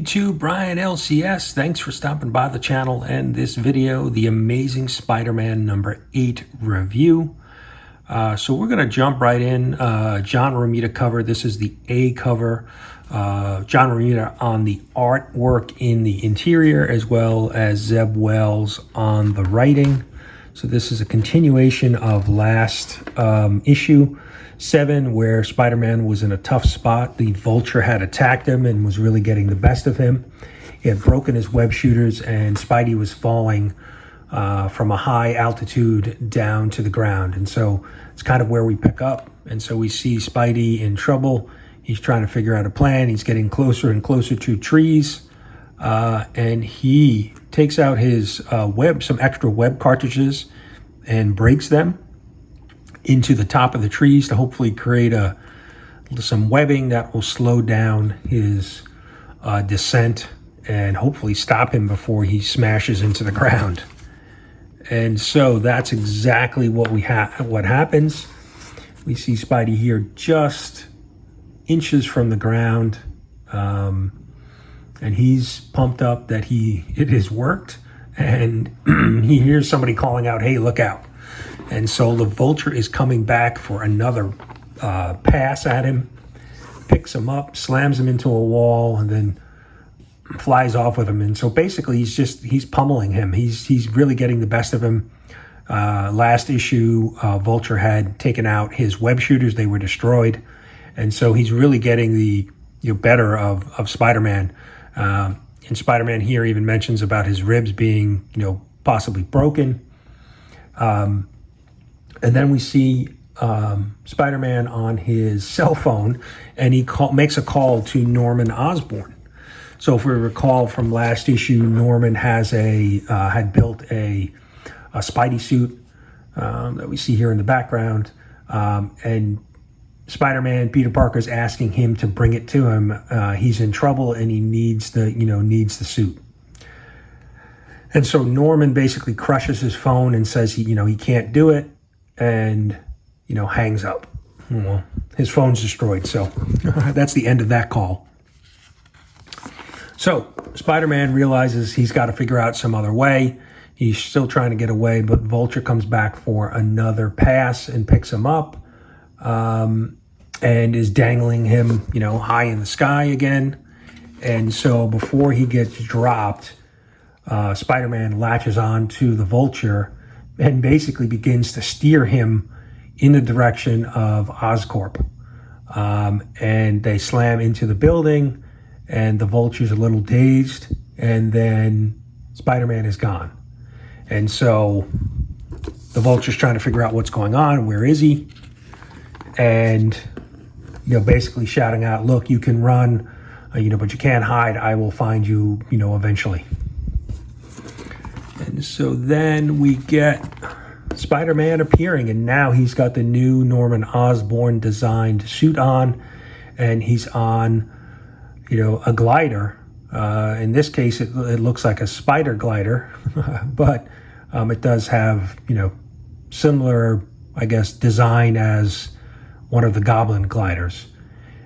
YouTube, Brian LCS. Thanks for stopping by the channel and this video, the Amazing Spider-Man number 8 review. So we're going to jump right in. John Romita cover. This is the A cover. John Romita on the artwork in the interior, as well as Zeb Wells on the writing. So this is a continuation of last issue 7, where Spider-Man was in a tough spot. The Vulture had attacked him and was really getting the best of him. He had broken his web shooters, and Spidey was falling from a high altitude down to the ground. And so it's kind of where we pick up. And so we see Spidey in trouble. He's trying to figure out a plan. He's getting closer and closer to trees. And he takes out his some extra web cartridges and breaks them into the top of the trees to hopefully create some webbing that will slow down his descent and hopefully stop him before he smashes into the ground. And so that's exactly what what happens. We see Spidey here just inches from the ground, and he's pumped up that it has worked, and he hears somebody calling out, "Hey, look out." And so the Vulture is coming back for another pass at him, picks him up, slams him into a wall, and then flies off with him. And so basically he's pummeling him. He's really getting the best of him. Last issue, Vulture had taken out his web shooters. They were destroyed. And so he's really getting the better of Spider-Man. And Spider-Man here even mentions about his ribs being possibly broken. And then we see Spider-Man on his cell phone, and he makes a call to Norman Osborn. So if we recall from last issue, Norman had built a Spidey suit that we see here in the background, and Spider-Man, Peter Parker's asking him to bring it to him. He's in trouble and he needs the suit. And so Norman basically crushes his phone and says he can't do it, and hangs up. Well, his phone's destroyed, so that's the end of that call. So Spider-Man realizes he's got to figure out some other way. He's still trying to get away, but Vulture comes back for another pass and picks him up, and is dangling him high in the sky again. And so before he gets dropped, Spider-Man latches on to the Vulture and basically begins to steer him in the direction of Oscorp. And they slam into the building, and the Vulture's a little dazed, and then Spider-Man is gone. And so the Vulture's trying to figure out what's going on. Where is he? And, basically shouting out, "Look, you can run, but you can't hide. I will find you, eventually." And so then we get Spider-Man appearing, and now he's got the new Norman Osborn designed suit on, and he's on, a glider. In this case, it looks like a spider glider, but it does have, similar, I guess, design as one of the Goblin gliders.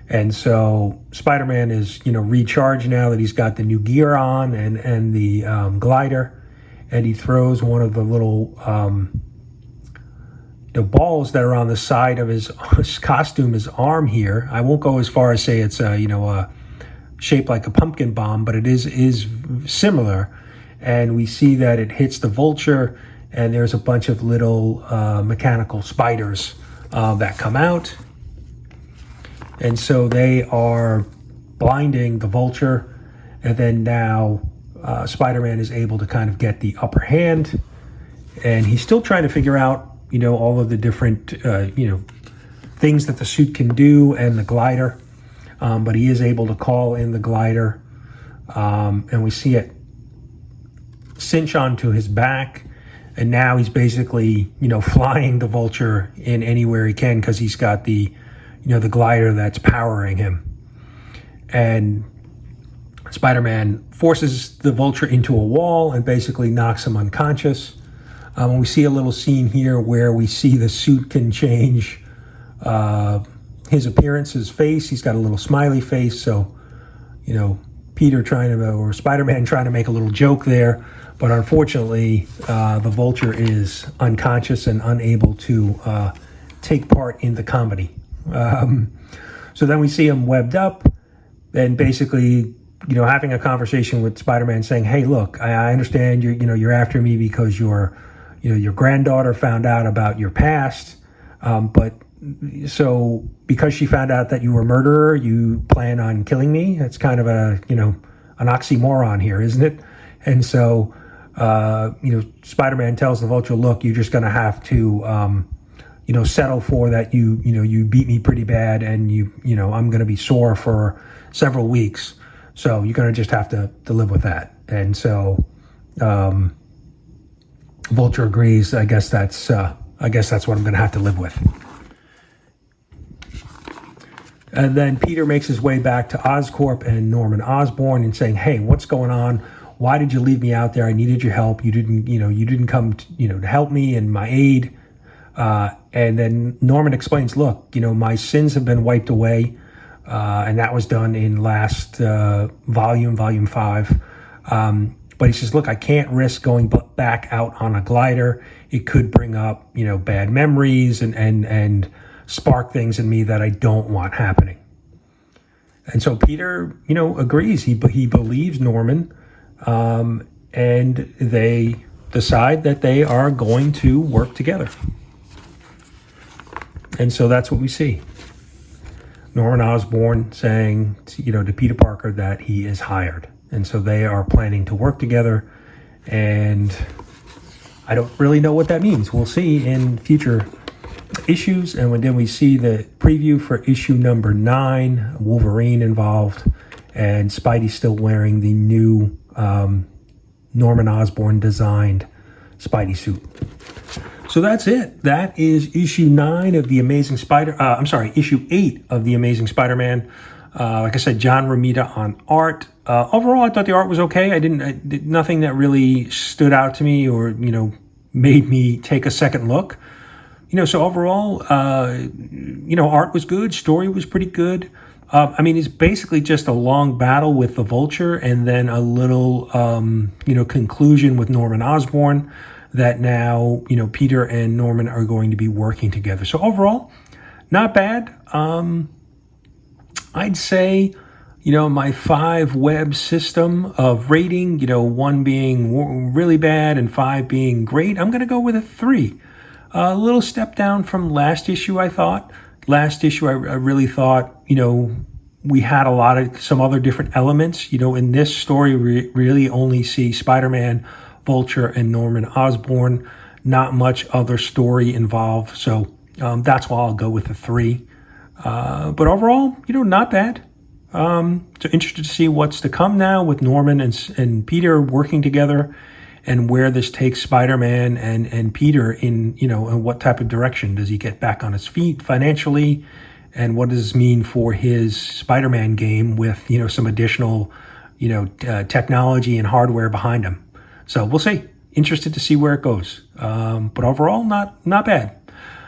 And so Spider-Man is, recharged now that he's got the new gear on and the glider. And he throws one of the little the balls that are on the side of his costume, his arm here. I won't go as far as say it's shaped like a pumpkin bomb, but it is similar. And we see that it hits the Vulture, and there's a bunch of little mechanical spiders that come out. And so they are blinding the Vulture, and then now Spider-Man is able to kind of get the upper hand, and he's still trying to figure out, all of the different, things that the suit can do and the glider. But he is able to call in the glider, and we see it cinch onto his back, and now he's basically, flying the Vulture in anywhere he can because he's got the, the glider that's powering him. And Spider-Man forces the Vulture into a wall and basically knocks him unconscious. We see a little scene here where we see the suit can change his appearance, his face. He's got a little smiley face, so Peter or Spider-Man trying to make a little joke there, but unfortunately, the Vulture is unconscious and unable to take part in the comedy. So then we see him webbed up and basically, having a conversation with Spider-Man saying, hey, look, I understand you're after me because your granddaughter found out about your past. But so because she found out that you were a murderer, you plan on killing me? That's kind of an oxymoron here, isn't it? And so, Spider-Man tells the Vulture, look, you're just going to have to, settle for that. You beat me pretty bad, and I'm going to be sore for several weeks. So you're going to just have to live with that. And so, Vulture agrees. I guess that's what I'm going to have to live with. And then Peter makes his way back to Oscorp and Norman Osborn and saying, hey, what's going on? Why did you leave me out there? I needed your help. You didn't come to help me and my aid. And then Norman explains, look, my sins have been wiped away. And that was done in last volume 5. But he says, look, I can't risk going back out on a glider. It could bring up, bad memories and spark things in me that I don't want happening. And so Peter, agrees. He believes Norman, and they decide that they are going to work together. And so that's what we see. Norman Osborn saying, to Peter Parker that he is hired. And so they are planning to work together. And I don't really know what that means. We'll see in future issues. And then we see the preview for issue number 9, Wolverine involved, and Spidey still wearing the new Norman Osborn designed Spidey suit. So that's it. That is issue 9 of the Amazing issue 8 of the Amazing Spider-Man. Like I said, John Romita on art. Overall, I thought the art was okay. Nothing that really stood out to me or, made me take a second look. So overall, art was good. Story was pretty good. It's basically just a long battle with the Vulture and then a little, conclusion with Norman Osborn that now, Peter and Norman are going to be working together. So overall, not bad. I'd say, my 5 web system of rating, 1 being really bad and 5 being great, I'm going to go with a 3. A little step down from last issue, I thought. Last issue, I really thought, we had some other different elements. In this story, we really only see Spider-Man, Vulture, and Norman Osborn. Not much other story involved. So that's why I'll go with a 3. But overall, not bad. So interested to see what's to come now with Norman and Peter working together, and where this takes Spider-Man and Peter in what type of direction. Does he get back on his feet financially? And what does this mean for his Spider-Man game with, some additional, technology and hardware behind him? So we'll see. Interested to see where it goes. But overall, not bad.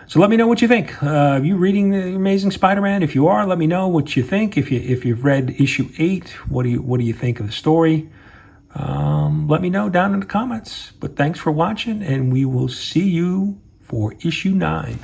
So let me know what you think. Are you reading The Amazing Spider-Man? If you are, let me know what you think. If you've read issue 8, what do you think of the story? Let me know down in the comments. But thanks for watching, and we will see you for issue 9.